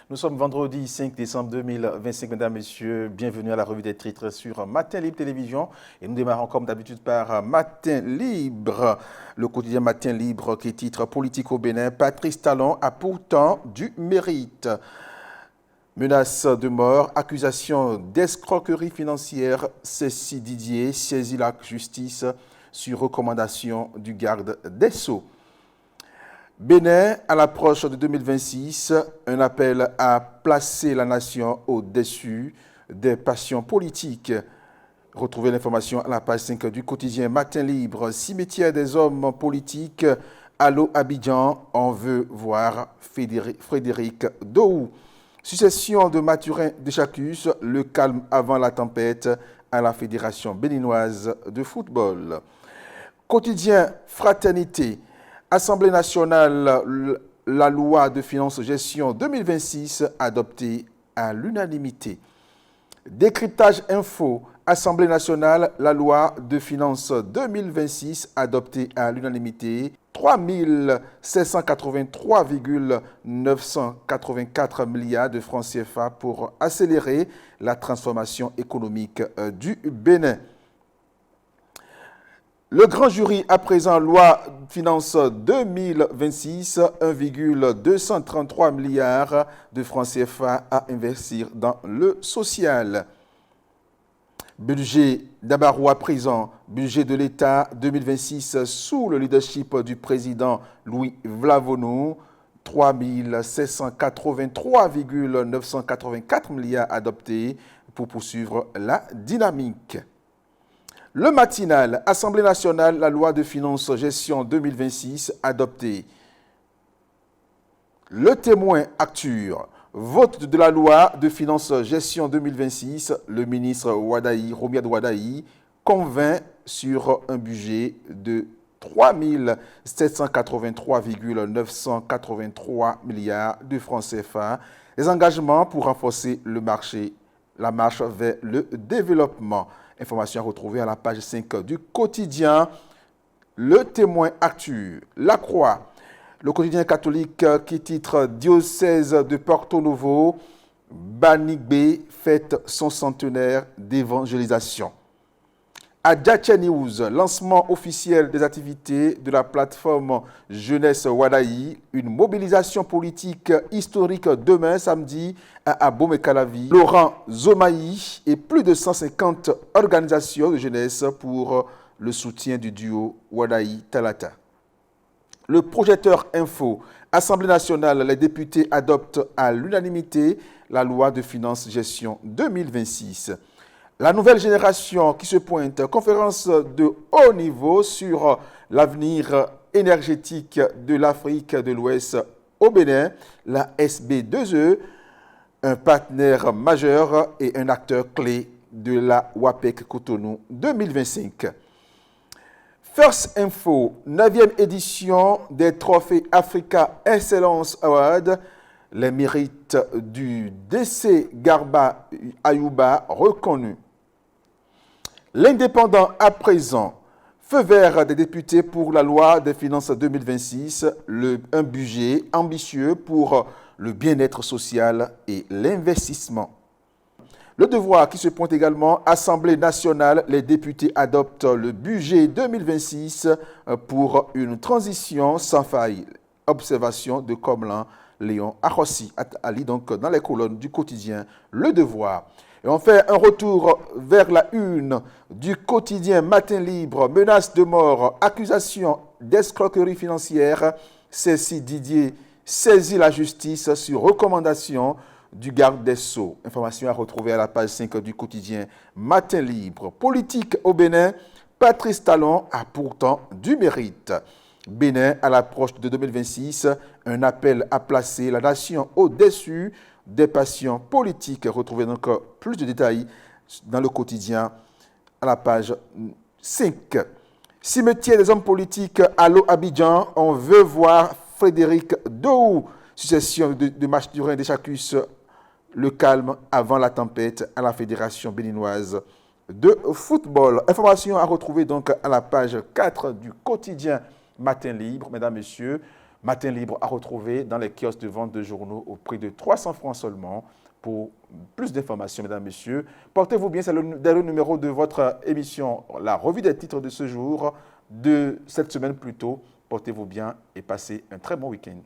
Nous sommes vendredi 5 décembre 2025, mesdames, messieurs. Bienvenue à la revue des titres sur Matin Libre Télévision. Et nous démarrons comme d'habitude par Matin Libre, le quotidien Matin Libre qui titre Politique au Bénin. Patrice Talon a pourtant du mérite. Menace de mort, accusation d'escroquerie financière. Cécile Didier saisit la justice sur recommandation du garde des Sceaux. Bénin, à l'approche de 2026, un appel à placer la nation au-dessus des passions politiques. Retrouvez l'information à la page 5 du quotidien Matin Libre. Cimetière des hommes politiques, Allo Abidjan, on veut voir Frédéric Dohou. Succession de Mathurin Deschacus, le calme avant la tempête à la Fédération béninoise de football. Quotidien Fraternité. Assemblée nationale, la loi de finances gestion 2026 adoptée à l'unanimité. Décryptage info, Assemblée nationale, la loi de finances 2026 adoptée à l'unanimité. 3 783,984 milliards de francs CFA pour accélérer la transformation économique du Bénin. Le grand jury à présent, loi finance 2026, 1,233 milliards de francs CFA à investir dans le social. Budget d'Abarou à présent, budget de l'État 2026 sous le leadership du président Louis Vlavonou, 3 783,984 milliards adoptés pour poursuivre la dynamique. Le matinal, Assemblée nationale, la loi de finances gestion 2026 adoptée. Le témoin Acture, vote de la loi de finances gestion 2026, le ministre Romiad Wadaï, convainc sur un budget de 3 783,983 milliards de francs CFA, les engagements pour renforcer le marché, la marche vers le développement. Information à retrouver à la page 5 du quotidien Le Témoin Actu. La Croix, le quotidien catholique qui titre Diocèse de Porto Novo, Banigbe fête son centenaire d'évangélisation. Adjacha News, lancement officiel des activités de la plateforme Jeunesse Wadaï, une mobilisation politique historique demain samedi à Abomey-Calavi. Laurent Zomaï et plus de 150 organisations de jeunesse pour le soutien du duo Wadaï-Talata. Le projecteur info, Assemblée nationale, les députés adoptent à l'unanimité la loi de finances gestion 2026. La nouvelle génération qui se pointe, conférence de haut niveau sur l'avenir énergétique de l'Afrique de l'Ouest au Bénin, la SB2E, un partenaire majeur et un acteur clé de la WAPEC Cotonou 2025. First Info, 9e édition des trophées Africa Excellence Award, les mérites du DC Garba Ayouba reconnus. L'Indépendant à présent, feu vert des députés pour la loi des finances 2026, un budget ambitieux pour le bien-être social et l'investissement. Le Devoir qui se pointe également, Assemblée nationale, les députés adoptent le budget 2026 pour une transition sans faille. Observation de Comlan Léon Arossi, Ali donc dans les colonnes du quotidien Le Devoir. Et on fait un retour vers la une du quotidien Matin Libre, menace de mort, accusation d'escroquerie financière. Cécile Didier saisit la justice sur recommandation du garde des Sceaux. Information à retrouver à la page 5 du quotidien Matin Libre. Politique au Bénin, Patrice Talon a pourtant du mérite. Bénin, à l'approche de 2026, un appel à placer la nation au-dessus des passions politiques. Retrouvez donc plus de détails dans le quotidien à la page 5. Cimetière des hommes politiques, Allo Abidjan, on veut voir Frédéric Dohou. Succession de Mathurin Deschacus, le calme avant la tempête à la Fédération béninoise de football. Information à retrouver donc à la page 4 du quotidien Matin Libre, mesdames, messieurs. Matin libre à retrouver dans les kiosques de vente de journaux au prix de 300 francs seulement. Pour plus d'informations, mesdames, messieurs, portez-vous bien, c'est le dernier numéro de votre émission, la revue des titres de ce jour, de cette semaine plutôt. Portez-vous bien et passez un très bon week-end.